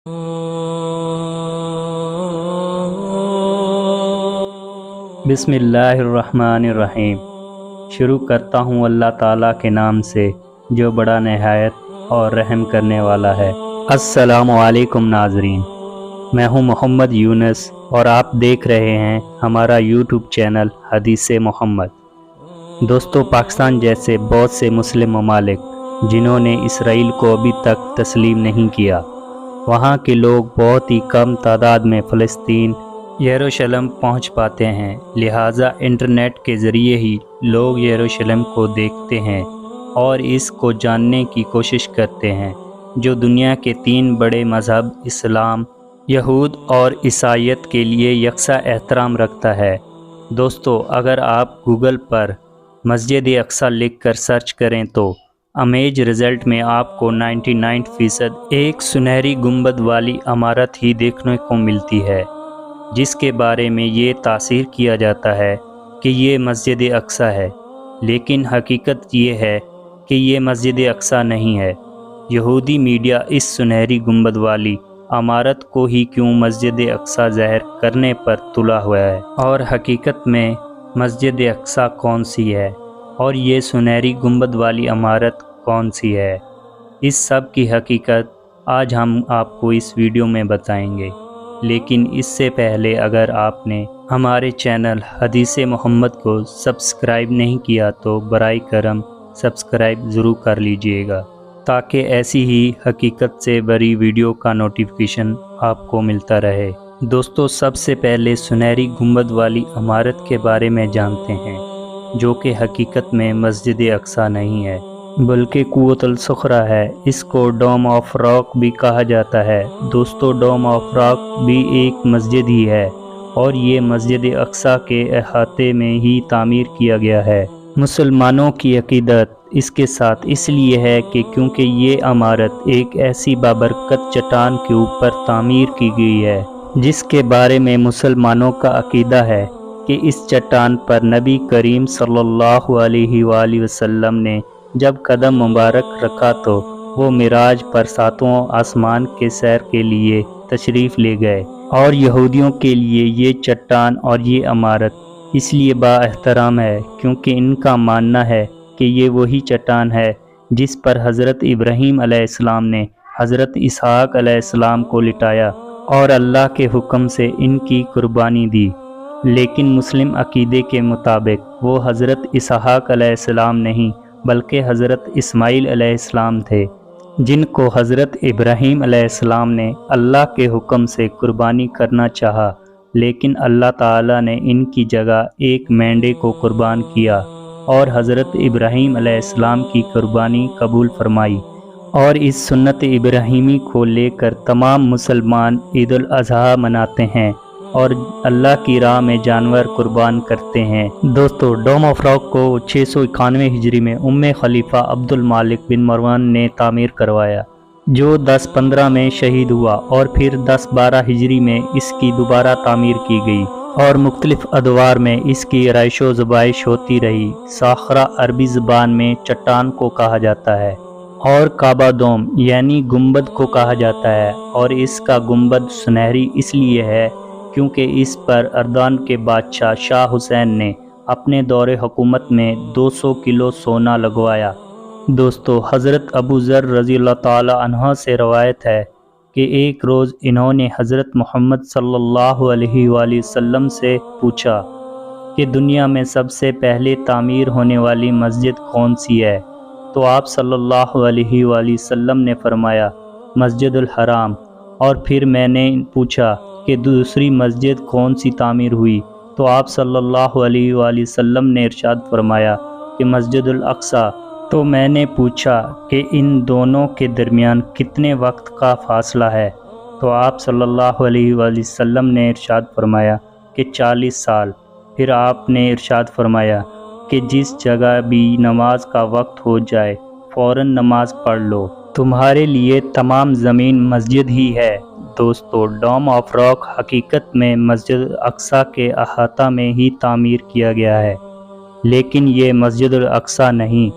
بسم اللہ الرحمن الرحیم۔ شروع کرتا ہوں اللہ تعالیٰ کے نام سے جو بڑا نہایت اور رحم کرنے والا ہے۔ السلام علیکم ناظرین، میں ہوں محمد یونس اور آپ دیکھ رہے ہیں ہمارا یوٹیوب چینل حدیث محمد۔ دوستو، پاکستان جیسے بہت سے مسلم ممالک جنہوں نے اسرائیل کو ابھی تک تسلیم نہیں کیا، وہاں کے لوگ بہت ہی کم تعداد میں فلسطین، یروشلم پہنچ پاتے ہیں، لہٰذا انٹرنیٹ کے ذریعے ہی لوگ یروشلم کو دیکھتے ہیں اور اس کو جاننے کی کوشش کرتے ہیں، جو دنیا کے 3 بڑے مذہب اسلام، یہود اور عیسائیت کے لیے یکساں احترام رکھتا ہے۔ دوستو، اگر آپ گوگل پر مسجد اقصیٰ لکھ کر سرچ کریں تو امیج رزلٹ میں آپ کو 99% ایک سنہری گنبد والی عمارت ہی دیکھنے کو ملتی ہے، جس کے بارے میں یہ تاثیر کیا جاتا ہے کہ یہ مسجد اقصیٰ ہے، لیکن حقیقت یہ ہے کہ یہ مسجد اقصیٰ نہیں ہے۔ یہودی میڈیا اس سنہری گنبد والی عمارت کو ہی کیوں مسجد اقصیٰ ظاہر کرنے پر تلا ہوا ہے، اور حقیقت میں مسجد اقصیٰ کون سی ہے اور یہ سنہری گنبد والی عمارت کون سی ہے، اس سب کی حقیقت آج ہم آپ کو اس ویڈیو میں بتائیں گے۔ لیکن اس سے پہلے اگر آپ نے ہمارے چینل حدیث محمد کو سبسکرائب نہیں کیا تو برائے کرم سبسکرائب ضرور کر لیجئے گا، تاکہ ایسی ہی حقیقت سے بری ویڈیو کا نوٹیفیکیشن آپ کو ملتا رہے۔ دوستو، سب سے پہلے سنہری گنبد والی عمارت کے بارے میں جانتے ہیں، جو کہ حقیقت میں مسجد اقصیٰ نہیں ہے بلکہ قوۃ الصخرہ ہے۔ اس کو ڈوم آف راک بھی کہا جاتا ہے۔ دوستو، ڈوم آف راک بھی ایک مسجد ہی ہے اور یہ مسجد اقصیٰ کے احاطے میں ہی تعمیر کیا گیا ہے۔ مسلمانوں کی عقیدت اس کے ساتھ اس لیے ہے کہ کیونکہ یہ عمارت ایک ایسی بابرکت چٹان کے اوپر تعمیر کی گئی ہے جس کے بارے میں مسلمانوں کا عقیدہ ہے کہ اس چٹان پر نبی کریم صلی اللہ علیہ وآلہ وسلم نے جب قدم مبارک رکھا تو وہ معراج پر 7واں آسمان کے سیر کے لیے تشریف لے گئے، اور یہودیوں کے لیے یہ چٹان اور یہ عمارت اس لیے با احترام ہے کیونکہ ان کا ماننا ہے کہ یہ وہی چٹان ہے جس پر حضرت ابراہیم علیہ السلام نے حضرت اسحاق علیہ السلام کو لٹایا اور اللہ کے حکم سے ان کی قربانی دی۔ لیکن مسلم عقیدے کے مطابق وہ حضرت اسحاق علیہ السلام نہیں بلکہ حضرت اسماعیل علیہ السلام تھے، جن کو حضرت ابراہیم علیہ السلام نے اللہ کے حکم سے قربانی کرنا چاہا، لیکن اللہ تعالیٰ نے ان کی جگہ ایک مینڈے کو قربان کیا اور حضرت ابراہیم علیہ السلام کی قربانی قبول فرمائی، اور اس سنت ابراہیمی کو لے کر تمام مسلمان عید الاضحیٰ مناتے ہیں اور اللہ کی راہ میں جانور قربان کرتے ہیں۔ دوستو، ڈوم آف راک کو 691 ہجری میں خلیفہ عبد المالک بن مروان نے تعمیر کروایا، جو 1015 میں شہید ہوا، اور پھر 1012 ہجری میں اس کی دوبارہ تعمیر کی گئی اور مختلف ادوار میں اس کی آرائش و زبائش ہوتی رہی۔ صخرہ عربی زبان میں چٹان کو کہا جاتا ہے اور کعبہ دوم یعنی گنبد کو کہا جاتا ہے، اور اس کا گنبد سنہری اس لیے ہے کیونکہ اس پر اردن کے بادشاہ شاہ حسین نے اپنے دور حکومت میں 200 کلو سونا لگوایا۔ دوستو، حضرت ابو ذر رضی اللہ تعالی عنہ سے روایت ہے کہ ایک روز انہوں نے حضرت محمد صلی اللہ علیہ وآلہ وسلم سے پوچھا کہ دنیا میں سب سے پہلے تعمیر ہونے والی مسجد کون سی ہے، تو آپ صلی اللہ علیہ وآلہ وسلم نے فرمایا مسجد الحرام، اور پھر میں نے پوچھا کہ دوسری مسجد کون سی تعمیر ہوئی، تو آپ صلی اللہ علیہ وآلہ وسلم نے ارشاد فرمایا کہ مسجد الاقصیٰ، تو میں نے پوچھا کہ ان دونوں کے درمیان کتنے وقت کا فاصلہ ہے، تو آپ صلی اللہ علیہ وآلہ وسلم نے ارشاد فرمایا کہ 40 سال۔ پھر آپ نے ارشاد فرمایا کہ جس جگہ بھی نماز کا وقت ہو جائے فوراً نماز پڑھ لو، تمہارے لیے تمام زمین مسجد ہی ہے۔ دوستو، ڈوم آف راک حقیقت میں مسجد اقصیٰ کے احاطہ میں ہی تعمیر کیا گیا ہے، لیکن یہ مسجد الاقصیٰ نہیں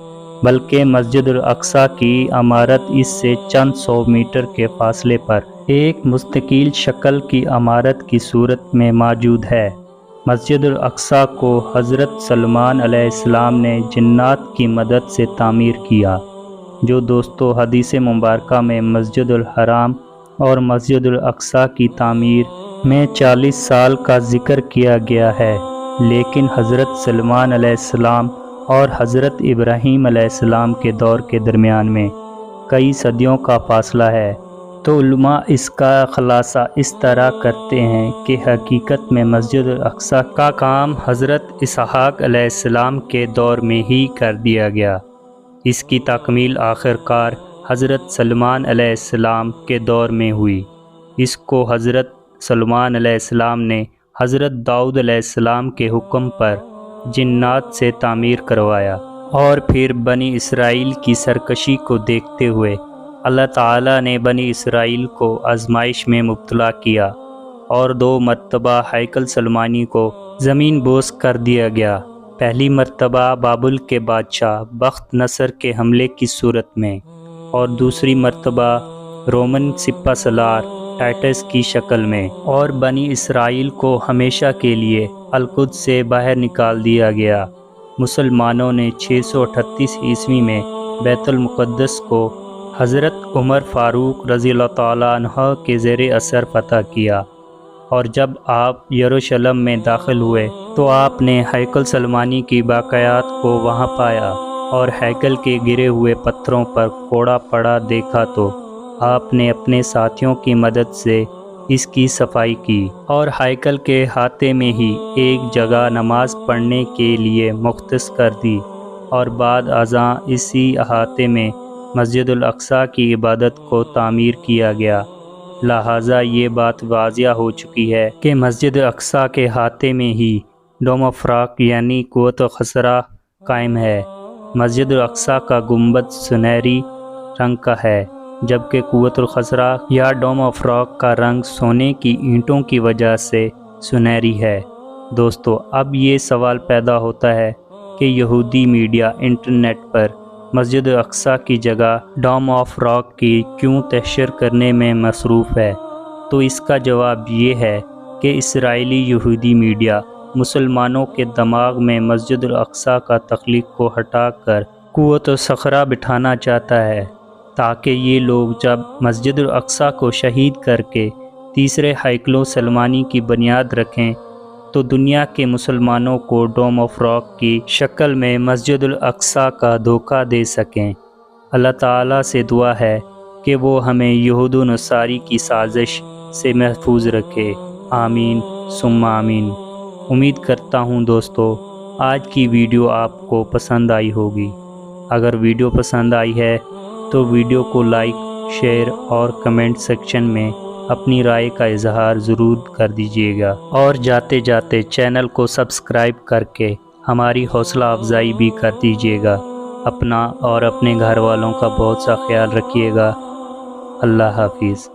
بلکہ مسجد الاقصیٰ کی عمارت اس سے چند 100 میٹر کے فاصلے پر ایک مستقل شکل کی عمارت کی صورت میں موجود ہے۔ مسجد الاقصیٰ کو حضرت سلمان علیہ السلام نے جنات کی مدد سے تعمیر کیا۔ جو دوستو حدیث مبارکہ میں مسجد الحرام اور مسجد الاقصیٰ کی تعمیر میں 40 سال کا ذکر کیا گیا ہے، لیکن حضرت سلمان علیہ السلام اور حضرت ابراہیم علیہ السلام کے دور کے درمیان میں کئی صدیوں کا فاصلہ ہے۔ تو علماء اس کا خلاصہ اس طرح کرتے ہیں کہ حقیقت میں مسجد الاقصیٰ کا کام حضرت اسحاق علیہ السلام کے دور میں ہی کر دیا گیا۔ اس کی تکمیل آخر کار حضرت سلمان علیہ السلام کے دور میں ہوئی۔ اس کو حضرت سلمان علیہ السلام نے حضرت داؤد علیہ السلام کے حکم پر جنات سے تعمیر کروایا، اور پھر بنی اسرائیل کی سرکشی کو دیکھتے ہوئے اللہ تعالیٰ نے بنی اسرائیل کو آزمائش میں مبتلا کیا، اور 2 مرتبہ ہیکل سلیمانی کو زمین بوس کر دیا گیا۔ پہلی مرتبہ بابل کے بادشاہ بخت نصر کے حملے کی صورت میں، اور دوسری مرتبہ رومن سپہ سالار ٹائٹس کی شکل میں، اور بنی اسرائیل کو ہمیشہ کے لیے القدس سے باہر نکال دیا گیا۔ مسلمانوں نے 638 عیسوی میں بیت المقدس کو حضرت عمر فاروق رضی اللہ تعالیٰ عنہ کے زیر اثر فتح کیا، اور جب آپ یروشلم میں داخل ہوئے تو آپ نے ہیکل سلیمانی کی باقیات کو وہاں پایا، اور ہیکل کے گرے ہوئے پتھروں پر کوڑا پڑا دیکھا تو آپ نے اپنے ساتھیوں کی مدد سے اس کی صفائی کی، اور ہیکل کے احاطے میں ہی ایک جگہ نماز پڑھنے کے لیے مختص کر دی، اور بعد ازاں اسی احاطے میں مسجد الاقصیٰ کی عبادت کو تعمیر کیا گیا۔ لہٰذا یہ بات واضح ہو چکی ہے کہ مسجد الاقصیٰ کے احاطے میں ہی ڈوم افراق یعنی قوت و خسرہ قائم ہے۔ مسجد الاقصیٰ کا گنبد سنہری رنگ کا ہے، جبکہ قوت الخسرہ یا ڈوم افراق کا رنگ سونے کی اینٹوں کی وجہ سے سنہری ہے۔ دوستو، اب یہ سوال پیدا ہوتا ہے کہ یہودی میڈیا انٹرنیٹ پر مسجد الاقصیٰ کی جگہ ڈوم آف راک کی کیوں تشہیر کرنے میں مصروف ہے؟ تو اس کا جواب یہ ہے کہ اسرائیلی یہودی میڈیا مسلمانوں کے دماغ میں مسجد الاقصیٰ کا تخلیق کو ہٹا کر قوت و صخرہ بٹھانا چاہتا ہے، تاکہ یہ لوگ جب مسجد الاقصیٰ کو شہید کر کے تیسرے ہیکل سلیمانی کی بنیاد رکھیں تو دنیا کے مسلمانوں کو ڈوم آف راک کی شکل میں مسجد الاقصیٰ کا دھوکہ دے سکیں۔ اللہ تعالیٰ سے دعا ہے کہ وہ ہمیں یہود و نصاری کی سازش سے محفوظ رکھے، آمین ثم آمین۔ امید کرتا ہوں دوستو آج کی ویڈیو آپ کو پسند آئی ہوگی۔ اگر ویڈیو پسند آئی ہے تو ویڈیو کو لائک، شیئر اور کمنٹ سیکشن میں اپنی رائے کا اظہار ضرور کر دیجیے گا، اور جاتے جاتے چینل کو سبسکرائب کر کے ہماری حوصلہ افزائی بھی کر دیجیے گا۔ اپنا اور اپنے گھر والوں کا بہت سا خیال رکھیے گا۔ اللہ حافظ۔